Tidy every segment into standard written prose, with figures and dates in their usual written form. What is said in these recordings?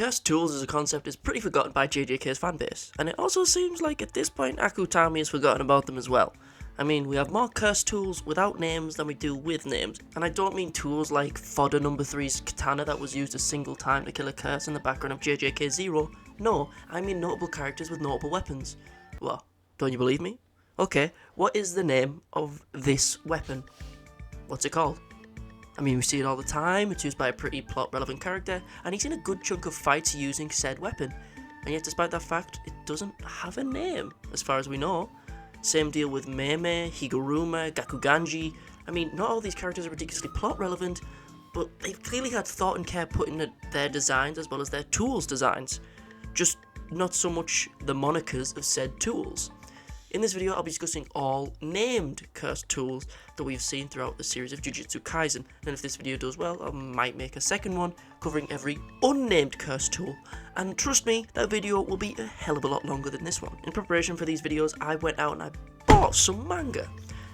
Cursed tools as a concept is pretty forgotten by JJK's fanbase, and it also seems like at this point Akutami has forgotten about them as well. I mean, we have more cursed tools without names than we do with names, and I don't mean tools like Fodder No. 3's katana that was used a single time to kill a curse in the background of JJK Zero. No, I mean notable characters with notable weapons. What? Don't you believe me? Okay, what is the name of this weapon? What's it called? I mean, we see it all the time, it's used by a pretty plot-relevant character, and he's in a good chunk of fights using said weapon. And yet, despite that fact, it doesn't have a name, as far as we know. Same deal with Meme, Higuruma, Gakuganji. I mean, not all these characters are ridiculously plot-relevant, but they've clearly had thought and care put into their designs as well as their tools designs. Just not so much the monikers of said tools. In this video, I'll be discussing all named cursed tools that we've seen throughout the series of Jujutsu Kaisen, and if this video does well, I might make a second one covering every unnamed cursed tool, and trust me, that video will be a hell of a lot longer than this one. In preparation for these videos, I went out and I bought some manga.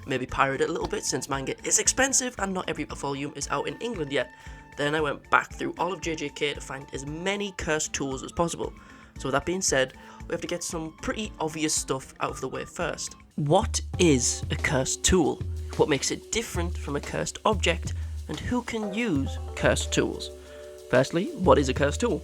Maybe pirated it a little bit since manga is expensive and not every volume is out in England yet. Then I went back through all of JJK to find as many cursed tools as possible. So with that being said, we have to get some pretty obvious stuff out of the way first. What is a cursed tool? What makes it different from a cursed object? And who can use cursed tools? Firstly, what is a cursed tool?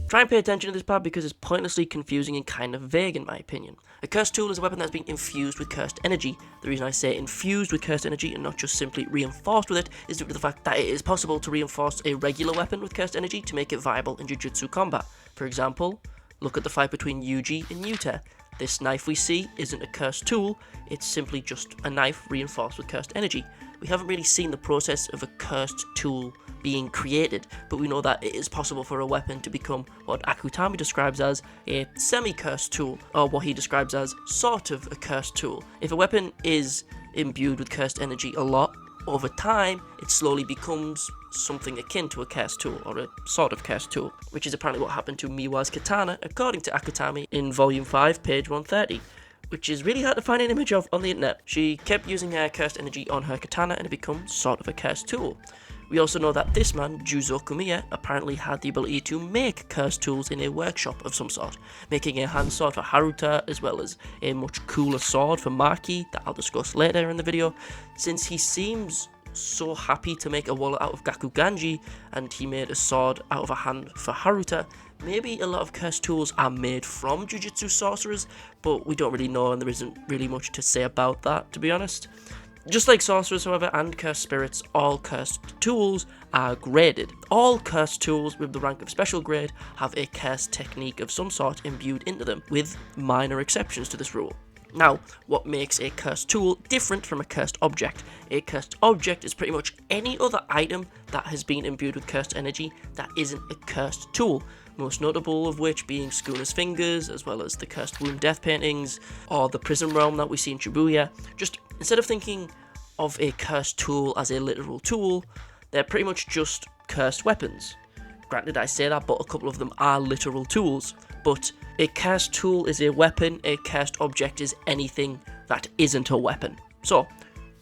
Try and pay attention to this part because it's pointlessly confusing and kind of vague in my opinion. A cursed tool is a weapon that's been infused with cursed energy. The reason I say infused with cursed energy and not just simply reinforced with it is due to the fact that it is possible to reinforce a regular weapon with cursed energy to make it viable in Jujutsu combat. For example, look at the fight between Yoji and Yuta. This knife we see isn't a cursed tool, it's simply just a knife reinforced with cursed energy. We haven't really seen the process of a cursed tool being created, but we know that it is possible for a weapon to become what Akutami describes as a semi-cursed tool, or what he describes as sort of a cursed tool. If a weapon is imbued with cursed energy a lot, over time, it slowly becomes something akin to a cursed tool, or a sort of cursed tool, which is apparently what happened to Miwa's katana, according to Akutami, in Volume 5, page 130, which is really hard to find an image of on the internet. She kept using her cursed energy on her katana and it becomes sort of a cursed tool. We also know that this man, Juzo Kumiya, apparently had the ability to make cursed tools in a workshop of some sort, making a hand sword for Haruta, as well as a much cooler sword for Maki, that I'll discuss later in the video. Since he seems so happy to make a wallet out of Gakuganji, and he made a sword out of a hand for Haruta, maybe a lot of cursed tools are made from Jujutsu sorcerers, but we don't really know and there isn't really much to say about that, to be honest. Just like sorcerers, however, and cursed spirits, all cursed tools are graded. All cursed tools with the rank of special grade have a cursed technique of some sort imbued into them, with minor exceptions to this rule. Now, what makes a cursed tool different from a cursed object? A cursed object is pretty much any other item that has been imbued with cursed energy that isn't a cursed tool. Most notable of which being Schooner's fingers, as well as the cursed wound death paintings, or the prison realm that we see in Shibuya. Just instead of thinking of a cursed tool as a literal tool, they're pretty much just cursed weapons. Granted, I say that, but a couple of them are literal tools. But a cursed tool is a weapon, a cursed object is anything that isn't a weapon. So,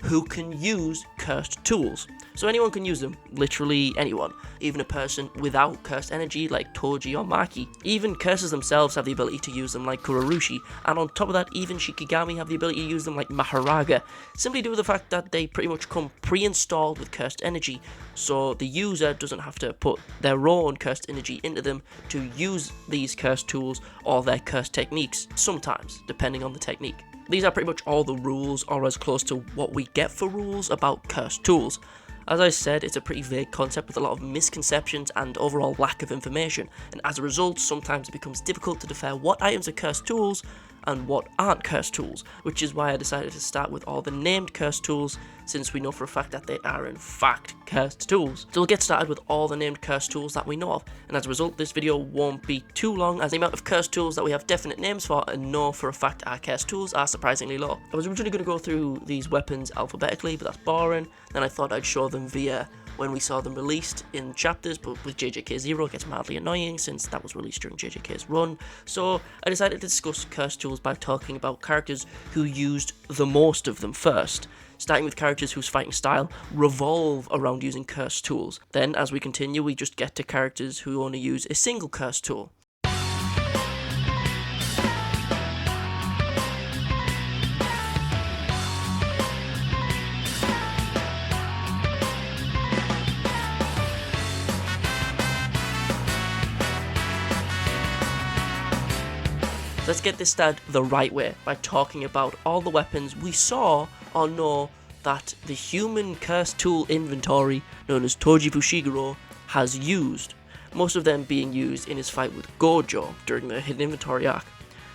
who can use cursed tools? So anyone can use them, literally anyone, even a person without cursed energy like Toji or Maki. Even curses themselves have the ability to use them like Kurorushi, and on top of that, even Shikigami have the ability to use them like Mahoraga, simply due to the fact that they pretty much come pre-installed with cursed energy, so the user doesn't have to put their own cursed energy into them to use these cursed tools or their cursed techniques, sometimes, depending on the technique. These are pretty much all the rules, or as close to what we get for rules about cursed tools. As I said, it's a pretty vague concept with a lot of misconceptions and overall lack of information, and as a result, sometimes it becomes difficult to declare what items are cursed tools and what aren't cursed tools, which is why I decided to start with all the named cursed tools, since we know for a fact that they are in fact cursed tools. So we'll get started with all the named cursed tools that we know of, and as a result this video won't be too long, as the amount of cursed tools that we have definite names for and know for a fact are cursed tools are surprisingly low. I was originally going to go through these weapons alphabetically, but that's boring. Then I thought I'd show them via when we saw them released in chapters, but with JJK Zero it gets mildly annoying since that was released during JJK's run. So I decided to discuss cursed tools by talking about characters who used the most of them first. starting with characters whose fighting style revolve around using cursed tools. Then, as we continue, we just get to characters who only use a single cursed tool. Let's get this started the right way by talking about all the weapons we saw or know that the human cursed tool inventory known as Toji Fushiguro has used, most of them being used in his fight with Gojo during the hidden inventory arc.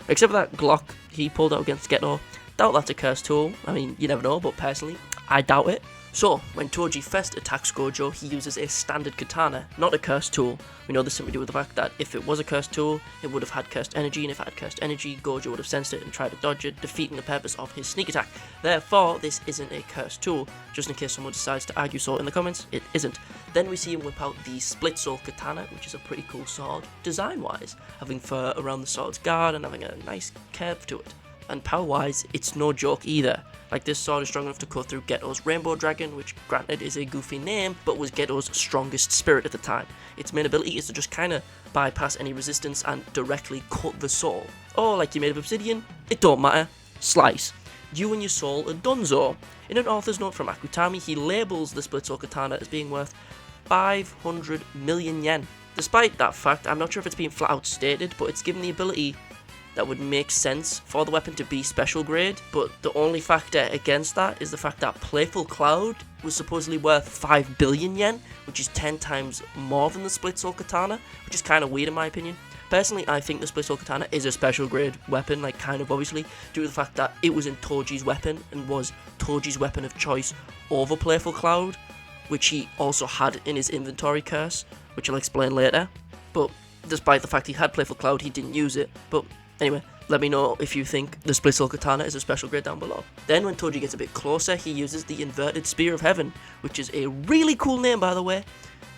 Except for that Glock he pulled out against Geto. Doubt that's a cursed tool. I mean, you never know, but personally, I doubt it. So, when Toji first attacks Gojo, he uses a standard katana, not a cursed tool. We know this simply due to the fact that if it was a cursed tool, it would have had cursed energy, and if it had cursed energy, Gojo would have sensed it and tried to dodge it, defeating the purpose of his sneak attack. Therefore, this isn't a cursed tool. Just in case someone decides to argue so in the comments, it isn't. Then we see him whip out the split soul katana, which is a pretty cool sword, design-wise, having fur around the sword's guard and having a nice curve to it. And power-wise, it's no joke either. Like, this sword is strong enough to cut through Geto's Rainbow Dragon, which granted is a goofy name, but was Geto's strongest spirit at the time. Its main ability is to just kinda bypass any resistance and directly cut the soul. Or, like you're made of obsidian, it don't matter, slice. You and your soul are donezo. In an author's note from Akutami, he labels the split soul katana as being worth 500 million yen. Despite that fact, I'm not sure if it's being flat out stated, but it's given the ability that would make sense for the weapon to be special grade, but the only factor against that is the fact that Playful Cloud was supposedly worth 5 billion yen, which is 10 times more than the split soul katana, which is kind of weird in my opinion. Personally, I think the split soul katana is a special grade weapon, like kind of obviously, due to the fact that it was in Toji's weapon and was Toji's weapon of choice over Playful Cloud, which he also had in his inventory curse, which I'll explain later. But despite the fact he had Playful Cloud, he didn't use it. But anyway, let me know if you think the split soul katana is a special grade down below. Then when Toji gets a bit closer, he uses the inverted spear of heaven, which is a really cool name by the way.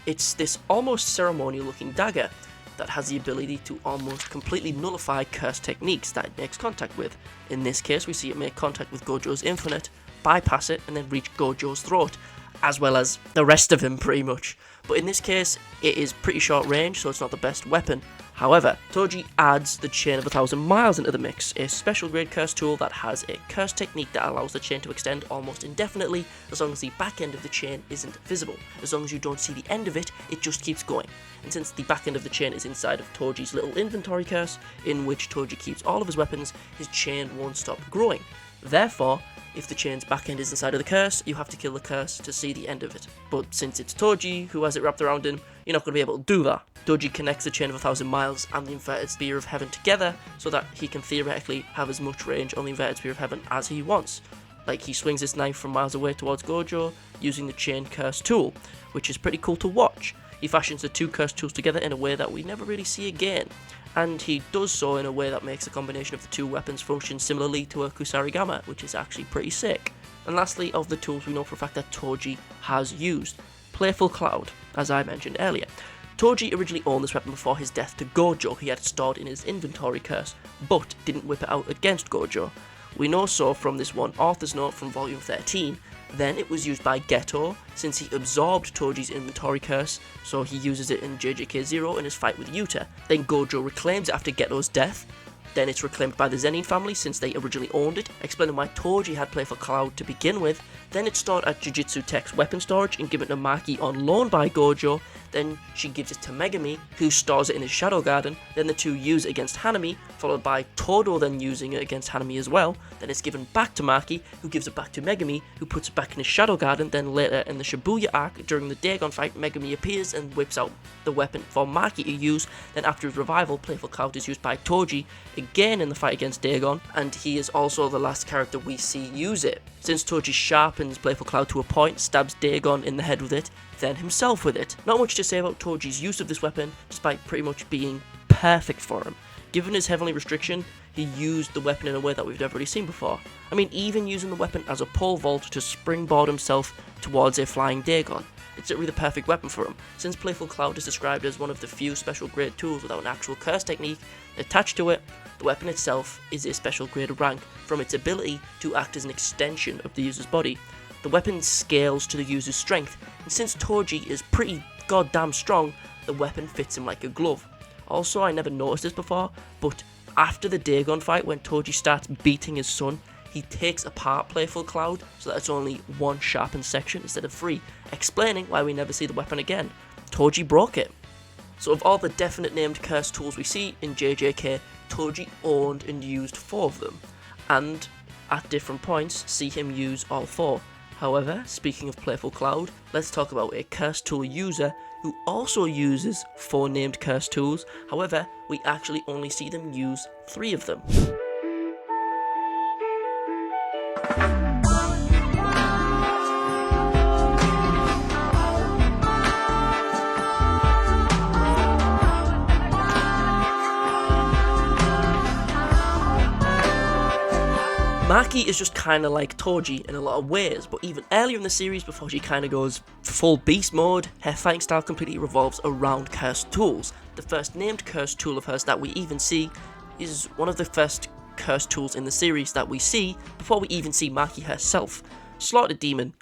It's this almost ceremonial looking dagger that has the ability to almost completely nullify cursed techniques that it makes contact with. In this case, we see it make contact with Gojo's infinite, bypass it, and then reach Gojo's throat, as well as the rest of him pretty much. But in this case, it is pretty short range, so it's not the best weapon. However, Toji adds the Chain of 1,000 Miles into the mix, a special grade curse tool that has a curse technique that allows the chain to extend almost indefinitely as long as the back end of the chain isn't visible. As long as you don't see the end of it, it just keeps going. And since the back end of the chain is inside of Toji's little inventory curse, in which Toji keeps all of his weapons, his chain won't stop growing. Therefore, if the chain's back end is inside of the curse, you have to kill the curse to see the end of it. But since it's Toji who has it wrapped around him, you're not going to be able to do that. Toji connects the Chain of 1,000 Miles and the Inverted Spear of Heaven together so that he can theoretically have as much range on the Inverted Spear of Heaven as he wants. Like, he swings his knife from miles away towards Gojo using the Chain Curse tool, which is pretty cool to watch. He fashions the two curse tools together in a way that we never really see again, and he does so in a way that makes the combination of the two weapons function similarly to a Kusarigama, which is actually pretty sick. And lastly, of the tools we know for a fact that Toji has used, Playful Cloud, as I mentioned earlier. Toji originally owned this weapon before his death to Gojo. He had it stored in his inventory curse, but didn't whip it out against Gojo. We know so from this one author's note from volume 13. Then it was used by Geto, since he absorbed Toji's inventory curse, so he uses it in JJK 0 in his fight with Yuta. Then Gojo reclaims it after Geto's death. Then it's reclaimed by the Zenin family since they originally owned it, explaining why Toji had Playful Cloud to begin with. Then it's stored at Jujutsu Tech's weapon storage and given to Maki on loan by Gojo. Then she gives it to Megami, who stores it in his Shadow Garden. Then the two use it against Hanami, followed by Todo then using it against Hanami as well. Then it's given back to Maki, who gives it back to Megami, who puts it back in his Shadow Garden. Then later in the Shibuya arc, during the Dagon fight, Megami appears and whips out the weapon for Maki to use. Then after his revival, Playful Cloud is used by Toji again in the fight against Dagon, and he is also the last character we see use it. Since Toji sharpens Playful Cloud to a point, stabs Dagon in the head with it, then himself with it. Not much to say about Toji's use of this weapon, despite pretty much being perfect for him. Given his heavenly restriction, he used the weapon in a way that we've never really seen before. I mean, even using the weapon as a pole vault to springboard himself towards a flying Dagon. it's literally the perfect weapon for him. Since Playful Cloud is described as one of the few special grade tools without an actual curse technique attached to it, the weapon itself is a special grade rank from its ability to act as an extension of the user's body. The weapon scales to the user's strength, and since Toji is pretty goddamn strong, the weapon fits him like a glove. Also, I never noticed this before, but after the Dagon fight, when Toji starts beating his son, he takes apart Playful Cloud so that it's only one sharpened section instead of 3, explaining why we never see the weapon again. Toji broke it. So of all the definite named curse tools we see in JJK, Toji owned and used 4 of them, and at different points see him use all 4. However, speaking of Playful Cloud, let's talk about a curse tool user who also uses 4 named curse tools. However, we actually only see them use 3 of them. Maki is just kinda like Toji in a lot of ways, but even earlier in the series, before she kinda goes full beast mode, her fighting style completely revolves around cursed tools. The first named cursed tool of hers that we even see is one of the first cursed tools in the series that we see before we even see Maki herself. Slaughtered Demon.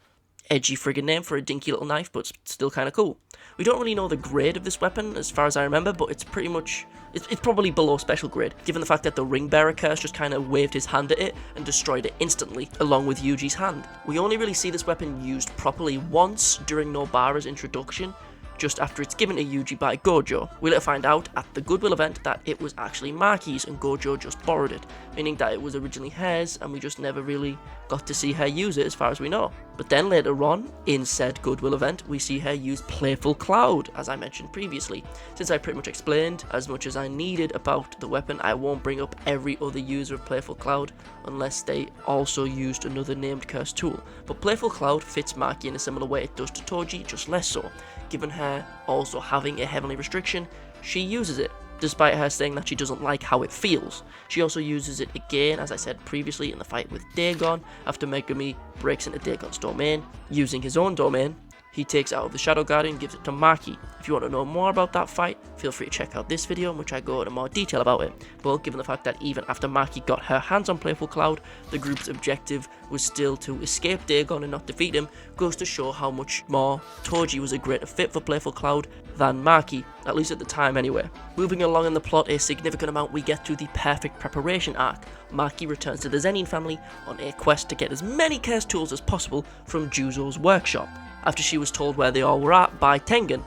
Edgy friggin' name for a dinky little knife, but still kinda cool. We don't really know the grade of this weapon as far as I remember, but it's pretty much, it's probably below special grade, given the fact that the Ring Bearer curse just kinda waved his hand at it and destroyed it instantly, along with Yuji's hand. We only really see this weapon used properly once during Nobara's introduction, just after it's given to Yuji by Gojo. We later find out at the Goodwill event that it was actually Maki's and Gojo just borrowed it, meaning that it was originally hers and we just never really got to see her use it as far as we know. But then later on, in said Goodwill event, we see her use Playful Cloud, as I mentioned previously. Since I pretty much explained as much as I needed about the weapon, I won't bring up every other user of Playful Cloud unless they also used another named curse tool. But Playful Cloud fits Maki in a similar way it does to Toji, just less so. Given her also having a heavenly restriction, she uses it, despite her saying that she doesn't like how it feels. She also uses it again, as I said previously, in the fight with Dagon, after Megumi breaks into Dagon's domain. Using his own domain, he takes it out of the Shadow Guardian and gives it to Maki. If you want to know more about that fight, feel free to check out this video in which I go into more detail about it. But given the fact that even after Maki got her hands on Playful Cloud, the group's objective was still to escape Dagon and not defeat him, goes to show how much more Toji was a greater fit for Playful Cloud than Maki, at least at the time anyway. Moving along in the plot a significant amount, we get to the Perfect Preparation arc. Maki returns to the Zenin family on a quest to get as many curse tools as possible from Juzo's workshop, after she was told where they all were at by Tengen.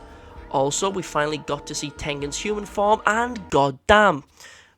Also, we finally got to see Tengen's human form, and goddamn.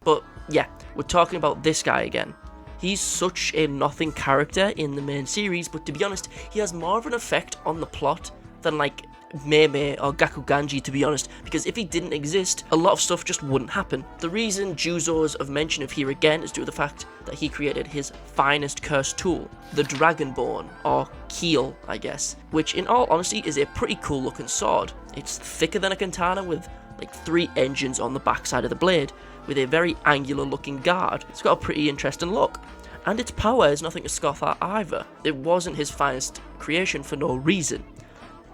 But yeah, we're talking about this guy again. He's such a nothing character in the main series, but to be honest, he has more of an effect on the plot than like Mei or Gakuganji, to be honest, because if he didn't exist, a lot of stuff just wouldn't happen. The reason Juzo's of mention of here again is due to the fact that he created his finest cursed tool, the Dragonbone, or Keel, I guess, which in all honesty is a pretty cool looking sword. It's thicker than a katana with like 3 engines on the backside of the blade, with a very angular looking guard. It's got a pretty interesting look. And its power is nothing to scoff at either. It wasn't his finest creation for no reason.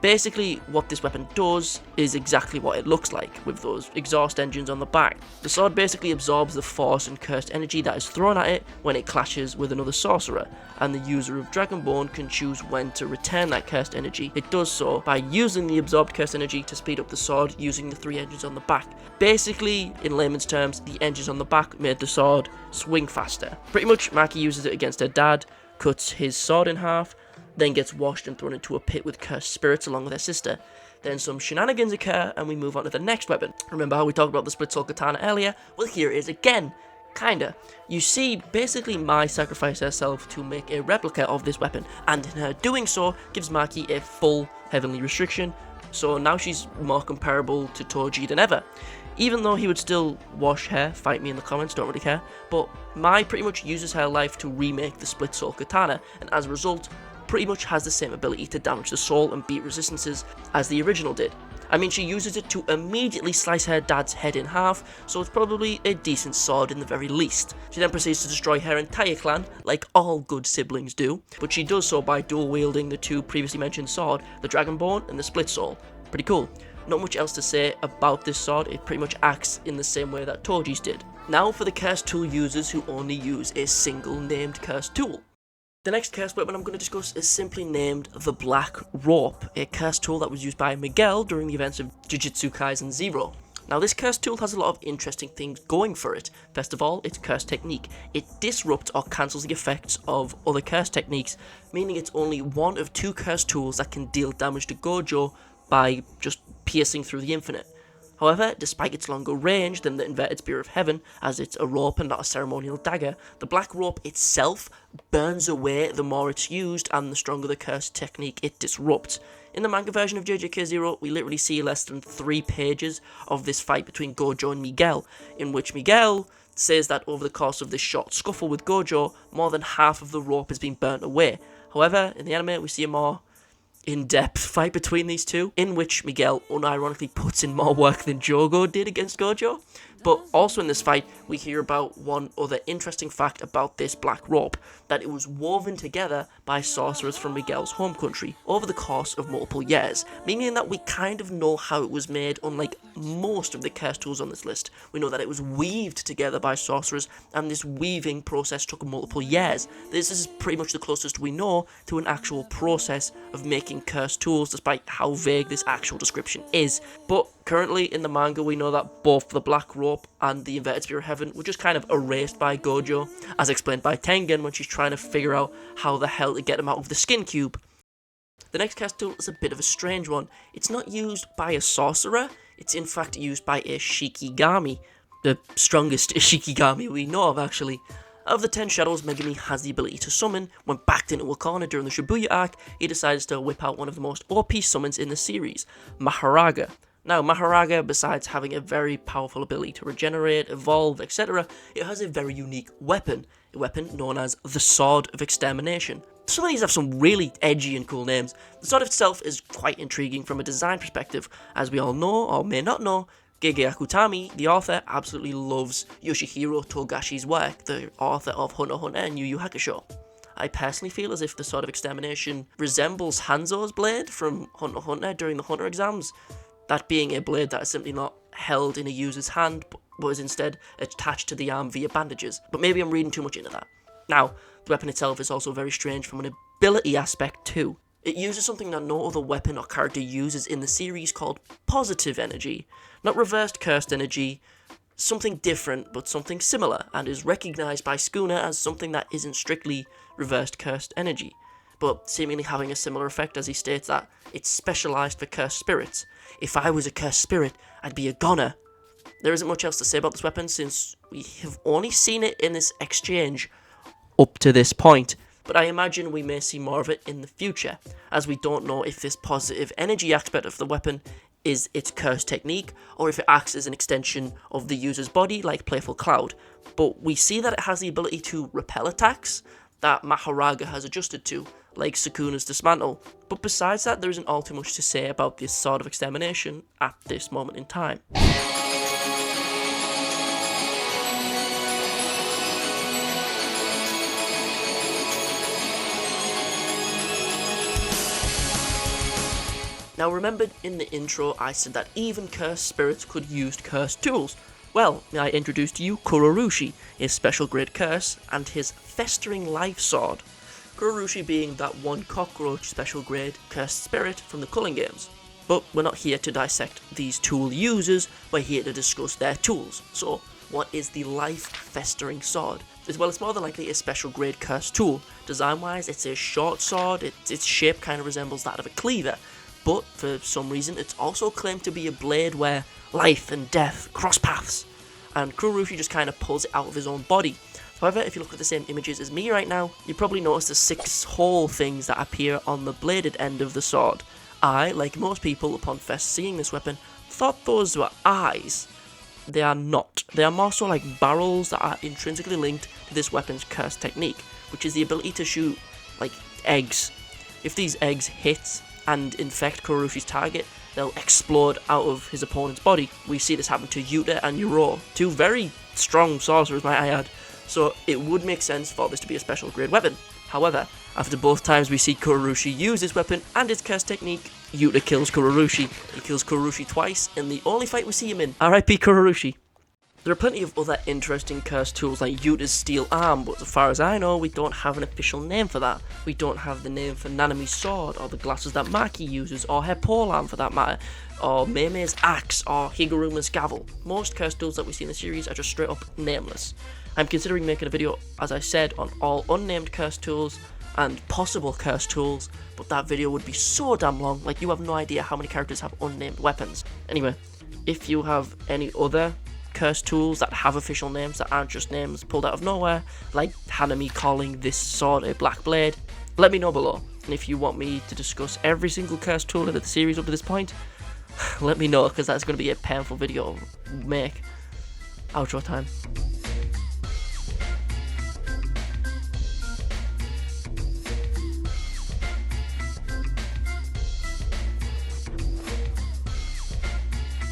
Basically, what this weapon does is exactly what it looks like, with those exhaust engines on the back. The sword basically absorbs the force and cursed energy that is thrown at it when it clashes with another sorcerer, and the user of Dragonbone can choose when to return that cursed energy. It does so by using the absorbed cursed energy to speed up the sword using the 3 engines on the back. Basically, in layman's terms, the engines on the back made the sword swing faster. Pretty much, Maki uses it against her dad, cuts his sword in half, then gets washed and thrown into a pit with cursed spirits along with her sister. Then some shenanigans occur and we move on to the next weapon. Remember how we talked about the split soul katana earlier? Well, here it is again. Kinda. You see, basically Mai sacrificed herself to make a replica of this weapon, and in her doing so, gives Maki a full heavenly restriction, so now she's more comparable to Toji than ever. Even though he would still wash her, fight me in the comments, don't really care, but Mai pretty much uses her life to remake the split soul katana, and as a result, pretty much has the same ability to damage the soul and beat resistances as the original did. I mean, she uses it to immediately slice her dad's head in half, so it's probably a decent sword in the very least. She then proceeds to destroy her entire clan, like all good siblings do, but she does so by dual wielding the two previously mentioned sword, the Dragonborn and the Split Soul. Pretty cool. Not much else to say about this sword, it pretty much acts in the same way that Toji's did. Now for the cursed tool users who only use a single named cursed tool. The next cursed weapon I'm going to discuss is simply named the Black Rope, a cursed tool that was used by Miguel during the events of Jujutsu Kaisen 0. Now this cursed tool has a lot of interesting things going for it. First of all, its cursed technique. It disrupts or cancels the effects of other cursed techniques, meaning it's only one of two cursed tools that can deal damage to Gojo by just piercing through the infinite. However, despite its longer range than the inverted spear of heaven, as it's a rope and not a ceremonial dagger, the black rope itself burns away the more it's used and the stronger the cursed technique it disrupts. In the manga version of JJK 0, we literally see less than 3 pages of this fight between Gojo and Miguel, in which Miguel says that over the course of this short scuffle with Gojo, more than half of the rope has been burnt away. However, in the anime, we see a more in-depth fight between these two, in which Miguel unironically puts in more work than Jogo did against Gojo. But also in this fight, we hear about one other interesting fact about this black rope, that it was woven together by sorcerers from Miguel's home country over the course of multiple years, meaning that we kind of know how it was made, unlike most of the cursed tools on this list. We know that it was weaved together by sorcerers, and this weaving process took multiple years. This is pretty much the closest we know to an actual process of making cursed tools, despite how vague this actual description is. But currently in the manga, we know that both the black rope and the inverted spear of heaven were just kind of erased by Gojo, as explained by Tengen when she's trying to figure out how the hell to get him out of the skin cube. The next cast tool is a bit of a strange one. It's not used by a sorcerer, it's in fact used by a Shikigami. The strongest Shikigami we know of, actually. Out of the 10 shadows Megumi has the ability to summon, when backed into a corner during the Shibuya arc, he decides to whip out one of the most OP summons in the series, Mahoraga. Now, Mahoraga, besides having a very powerful ability to regenerate, evolve, etc., it has a very unique weapon, a weapon known as the Sword of Extermination. Some of these have some really edgy and cool names. The sword itself is quite intriguing from a design perspective. As we all know, or may not know, Gege Akutami, the author, absolutely loves Yoshihiro Togashi's work, the author of Hunter x Hunter and Yu Yu Hakusho. I personally feel as if the Sword of Extermination resembles Hanzo's blade from Hunter x Hunter during the Hunter exams, that being a blade that is simply not held in a user's hand, but is instead attached to the arm via bandages. But maybe I'm reading too much into that. Now, the weapon itself is also very strange from an ability aspect too. It uses something that no other weapon or character uses in the series called positive energy. Not reversed cursed energy, something different but something similar, and is recognised by Schooner as something that isn't strictly reversed cursed energy, but seemingly having a similar effect, as he states that it's specialised for cursed spirits. If I was a cursed spirit, I'd be a goner. There isn't much else to say about this weapon since we have only seen it in this exchange up to this point, but I imagine we may see more of it in the future, as we don't know if this positive energy aspect of the weapon is its cursed technique, or if it acts as an extension of the user's body like Playful Cloud. But we see that it has the ability to repel attacks that Mahoraga has adjusted to, like Sukuna's Dismantle. But besides that, there isn't all too much to say about this Sword of Extermination at this moment in time. Now remember in the intro I said that even cursed spirits could use cursed tools. Well, I introduced to you Kurorushi, his special grade curse, and his Festering Life Sword. Kurorushi being that one cockroach special grade cursed spirit from the Culling Games. But we're not here to dissect these tool users, we're here to discuss their tools. So, what is the Life Festering Sword? Well, it's more than likely a special grade cursed tool. Design wise, it's a short sword, its shape kind of resembles that of a cleaver. But for some reason, it's also claimed to be a blade where life and death cross paths, and Kurorushi just kind of pulls it out of his own body. However, if you look at the same images as me right now, you probably notice the 6 hole things that appear on the bladed end of the sword. I, like most people upon first seeing this weapon, thought those were eyes. They are not. They are more so like barrels that are intrinsically linked to this weapon's cursed technique, which is the ability to shoot, like, eggs. If these eggs hit and infect Kurorushi's target, they'll explode out of his opponent's body. We see this happen to Yuta and Uro, two very strong sorcerers, might I add, so it would make sense for this to be a special grade weapon. However, after both times we see Kurorushi use his weapon and his curse technique, Yuta kills Kurorushi. He kills Kurorushi twice in the only fight we see him in. RIP Kurorushi. There are plenty of other interesting curse tools like Yuta's steel arm, but as far as I know, we don't have an official name for that. We don't have the name for Nanami's sword, or the glasses that Maki uses, or her polearm for that matter, or Meimei's axe, or Higuruma's gavel. Most curse tools that we see in the series are just straight up nameless. I'm considering making a video, as I said, on all unnamed curse tools and possible curse tools, but that video would be so damn long, like you have no idea how many characters have unnamed weapons. Anyway, if you have any other curse tools that have official names that aren't just names pulled out of nowhere, like Hanami calling this sword a black blade, let me know below. And if you want me to discuss every single curse tool in the series up to this point, let me know, because that's going to be a painful video to make. Outro time.